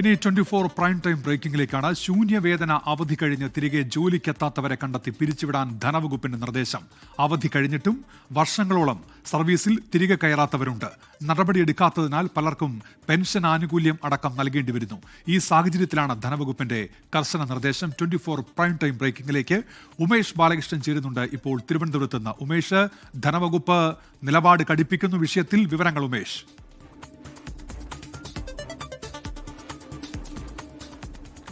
ഇനി 24 prime time ബ്രേക്കിംഗിലേക്കാണ്. ശൂന്യവേതന അവധി കഴിഞ്ഞ് തിരികെ ജോലിക്കെത്താത്തവരെ കണ്ടെത്തി പിരിച്ചുവിടാൻ ധനവകുപ്പിന്റെ നിർദ്ദേശം. അവധി കഴിഞ്ഞിട്ടും വർഷങ്ങളോളം സർവീസിൽ തിരികെ കയറാത്തവരുണ്ട്. നടപടിയെടുക്കാത്തതിനാൽ പലർക്കും പെൻഷൻ ആനുകൂല്യം അടക്കം നൽകേണ്ടി വരുന്നു. ഈ സാഹചര്യത്തിലാണ് ധനവകുപ്പിന്റെ കർശന നിർദ്ദേശം. 24 പ്രൈം ടൈം ബ്രേക്കിംഗിലേക്ക് ഉമേഷ് ബാലകൃഷ്ണൻ ചേരുന്നുണ്ട് ഇപ്പോൾ തിരുവനന്തപുരത്ത് നിന്ന്. ഉമേഷ്, ധനവകുപ്പ് നിലപാട് കടുപ്പിക്കുന്ന വിഷയത്തിൽ വിവരങ്ങൾ ഉമേഷ്.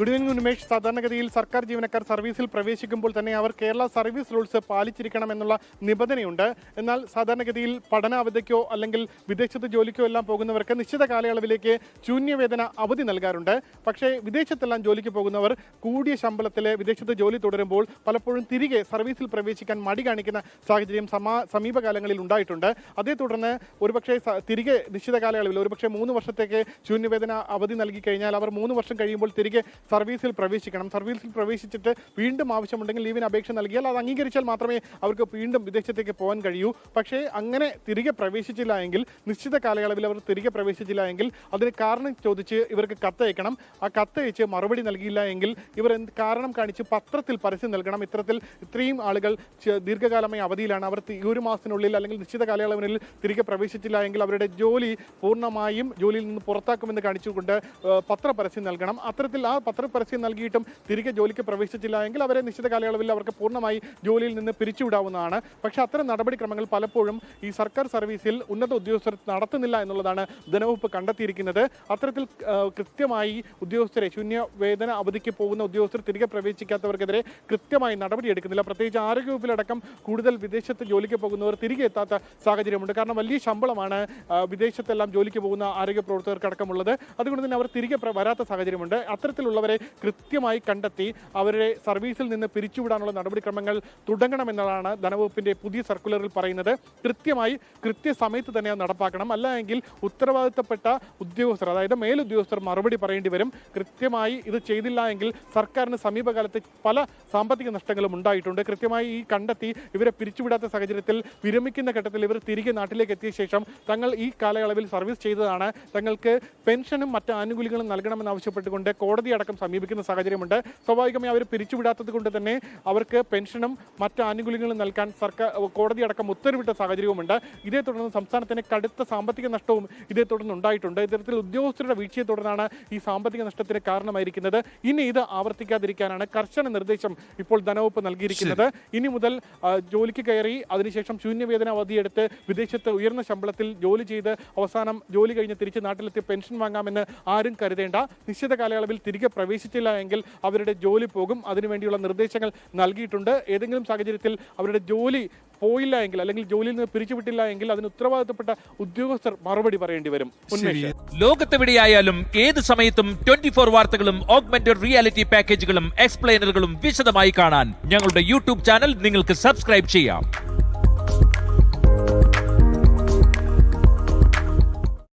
Good evening Unmesh. സാധാരണഗതിയിൽ സർക്കാർ ജീവനക്കാർ സർവീസിൽ പ്രവേശിക്കുമ്പോൾ തന്നെ അവർ കേരള സർവീസ് റൂൾസ് പാലിച്ചിരിക്കണമെന്നുള്ള നിബന്ധനയുണ്ട്. എന്നാൽ സാധാരണഗതിയിൽ പഠനാവധിക്കോ അല്ലെങ്കിൽ വിദേശത്ത് ജോലിക്കോ എല്ലാം പോകുന്നവർക്ക് നിശ്ചിത കാലയളവിലേക്ക് ശൂന്യവേതന അവധി നൽകാറുണ്ട്. പക്ഷേ വിദേശത്തെല്ലാം ജോലിക്ക് പോകുന്നവർ കൂടിയ ശമ്പളത്തിൽ വിദേശത്ത് ജോലി തുടരുമ്പോൾ പലപ്പോഴും തിരികെ സർവീസിൽ പ്രവേശിക്കാൻ മടി കാണിക്കുന്ന സാഹചര്യം സമീപകാലങ്ങളിൽ ഉണ്ടായിട്ടുണ്ട്. അതേ തുടർന്ന് ഒരുപക്ഷെ തിരികെ നിശ്ചിത കാലയളവിൽ ഒരുപക്ഷെ 3 വർഷത്തേക്ക് ശൂന്യവേതന അവധി നൽകി കഴിഞ്ഞാൽ അവർ 3 വർഷം കഴിയുമ്പോൾ തിരികെ സർവീസിൽ പ്രവേശിക്കണം. സർവീസിൽ പ്രവേശിച്ചിട്ട് വീണ്ടും ആവശ്യമുണ്ടെങ്കിൽ ലീവിന് അപേക്ഷ നൽകിയാൽ അത് അംഗീകരിച്ചാൽ മാത്രമേ അവർക്ക് വീണ്ടും വിദേശത്തേക്ക് പോകാൻ കഴിയൂ. പക്ഷേ അങ്ങനെ തിരികെ പ്രവേശിച്ചില്ല എങ്കിൽ, നിശ്ചിത കാലയളവിൽ അവർ തിരികെ പ്രവേശിച്ചില്ല എങ്കിൽ അതിന് കാരണം ചോദിച്ച് ഇവർക്ക് കത്തയക്കണം. ആ കത്തയച്ച് മറുപടി നൽകിയില്ല എങ്കിൽ ഇവർ കാരണം കാണിച്ച് പത്രത്തിൽ പരസ്യം നൽകണം. ഇത്രയും ആളുകൾ ദീർഘകാലമായി അവധിയിലാണ്, അവർ ഈ ഒരു മാസത്തിനുള്ളിൽ അല്ലെങ്കിൽ നിശ്ചിത കാലയളവിനുള്ളിൽ തിരികെ പ്രവേശിച്ചില്ല എങ്കിൽ അവരുടെ ജോലി പൂർണ്ണമായും ജോലിയിൽ നിന്ന് പുറത്താക്കുമെന്ന് കാണിച്ചുകൊണ്ട് പത്രപരസ്യം നൽകണം. അത്തരത്തിൽ ആ പത്രപരസ്യം നൽകിയിട്ടും തിരികെ ജോലിക്ക് പ്രവേശിച്ചില്ല എങ്കിൽ അവരെ നിശ്ചിത കാലയളവിൽ അവർക്ക് പൂർണ്ണമായി ജോലിയിൽ നിന്ന് പിരിച്ചുവിടാവുന്നതാണ്. പക്ഷേ അത്തരം നടപടിക്രമങ്ങൾ പലപ്പോഴും ഈ സർക്കാർ സർവീസിൽ ഉന്നത ഉദ്യോഗസ്ഥർ നടത്തുന്നില്ല എന്നുള്ളതാണ് ധനവകുപ്പ് കണ്ടെത്തിയിരിക്കുന്നത്. അത്തരത്തിൽ കൃത്യമായി ഉദ്യോഗസ്ഥരെ, ശൂന്യവേതന അവധിക്ക് പോകുന്ന ഉദ്യോഗസ്ഥർ തിരികെ പ്രവേശിക്കാത്തവർക്കെതിരെ കൃത്യമായി നടപടിയെടുക്കുന്നില്ല. പ്രത്യേകിച്ച് ആരോഗ്യവകുപ്പിലടക്കം കൂടുതൽ വിദേശത്ത് ജോലിക്ക് പോകുന്നവർ തിരികെ എത്താത്ത സാഹചര്യമുണ്ട്. കാരണം വലിയ ശമ്പളമാണ് വിദേശത്തെല്ലാം ജോലിക്ക് പോകുന്ന ആരോഗ്യ പ്രവർത്തകർക്കടക്കമുള്ളത്. അതുകൊണ്ട് തന്നെ അവർ തിരികെ വരാത്ത സാഹചര്യമുണ്ട്. അത്തരത്തിലുള്ളവരെ കൃത്യമായി കണ്ടെത്തി അവരെ സർവീസിൽ നിന്ന് പിരിച്ചുവിടാനുള്ള നടപടിക്രമങ്ങൾ തുടങ്ങണമെന്നതാണ് ധനവകുപ്പിന്റെ പുതിയ സർക്കുലറിൽ പറയുന്നത്. കൃത്യസമയത്ത് തന്നെ നടപ്പാക്കണം. അല്ല എങ്കിൽ ഉത്തരവാദിത്തപ്പെട്ട ഉദ്യോഗസ്ഥർ, അതായത് മേലുദ്യോഗസ്ഥർ മറുപടി പറയേണ്ടി വരും. കൃത്യമായി ഇത് ചെയ്തില്ല എങ്കിൽ സർക്കാരിന് സമീപകാലത്ത് പല സാമ്പത്തിക നഷ്ടങ്ങളും ഉണ്ടായിട്ടുണ്ട്. കൃത്യമായി ഈ കണ്ടെത്തി ഇവരെ പിരിച്ചുവിടാത്ത സാഹചര്യത്തിൽ വിരമിക്കുന്ന ഘട്ടത്തിൽ ഇവർ തിരികെ നാട്ടിലേക്ക് എത്തിയ ശേഷം തങ്ങൾ ഈ കാലയളവിൽ സർവീസ് ചെയ്തതാണ്, തങ്ങൾക്ക് പെൻഷനും മറ്റ് ആനുകൂല്യങ്ങളും നൽകണമെന്ന് ആവശ്യപ്പെട്ടുകൊണ്ട് കോടതി അടക്കം സമീപിക്കുന്ന സാഹചര്യമുണ്ട്. സ്വാഭാവികമായി അവർ പിരിച്ചുവിടാത്തത് കൊണ്ട് തന്നെ അവർക്ക് പെൻഷനും മറ്റ് ആനുകൂല്യങ്ങളും നൽകാൻ കോടതി അടക്കം ഉത്തരവിട്ട സാഹചര്യവുമുണ്ട്. ഇതേ തുടർന്ന് സംസ്ഥാനത്തിന് കടുത്ത സാമ്പത്തിക നഷ്ടവും ഇതേ തുടർന്ന് ഉണ്ടായിട്ടുണ്ട്. ഇത്തരത്തിൽ ഉദ്യോഗസ്ഥരുടെ വീഴ്ചയെ തുടർന്നാണ് ഈ സാമ്പത്തിക നഷ്ടത്തിന് കാരണമായിരിക്കുന്നത്. ഇനി ഇത് ആവർത്തിക്കാതിരിക്കാനാണ് കർശന നിർദ്ദേശം ഇപ്പോൾ ധനവകുപ്പ് നൽകിയിരിക്കുന്നത്. ഇനി മുതൽ ജോലിക്ക് കയറി അതിനുശേഷം ശൂന്യവേതന അവധിയെടുത്ത് വിദേശത്ത് ഉയർന്ന ശമ്പളത്തിൽ ജോലി ചെയ്ത് അവസാനം ജോലി കഴിഞ്ഞ് തിരിച്ച് നാട്ടിലെത്തി പെൻഷൻ വാങ്ങാമെന്ന് ആരും കരുതേണ്ട. നിശ്ചിത കാലയളവിൽ തിരികെ പ്രവേശിച്ചില്ല എങ്കിൽ അവരുടെ ജോലി പോകും. അതിനുവേണ്ടിയുള്ള നിർദ്ദേശങ്ങൾ നൽകിയിട്ടുണ്ട്. ഏതെങ്കിലും സാഹചര്യത്തിൽ അവരുടെ ജോലി പോയില്ല എങ്കിൽ അല്ലെങ്കിൽ ജോലിയിൽ നിന്ന് പിരിച്ചുവിട്ടില്ല എങ്കിൽ അതിന് ഉത്തരവാദിത്തപ്പെട്ട ഉദ്യോഗസ്ഥർ മറുപടി പറയേണ്ടി വരും. ലോകത്തെവിടെയായാലും ഏത് സമയത്തും 24 വാർത്തകളും ഓഗ്മെന്റഡ് റിയാലിറ്റി പാക്കേജുകളും എക്സ്പ്ലെയിനറുകളും വിശദമായി കാണാൻ ഞങ്ങളുടെ യൂട്യൂബ് ചാനൽ നിങ്ങൾക്ക് സബ്സ്ക്രൈബ് ചെയ്യാം.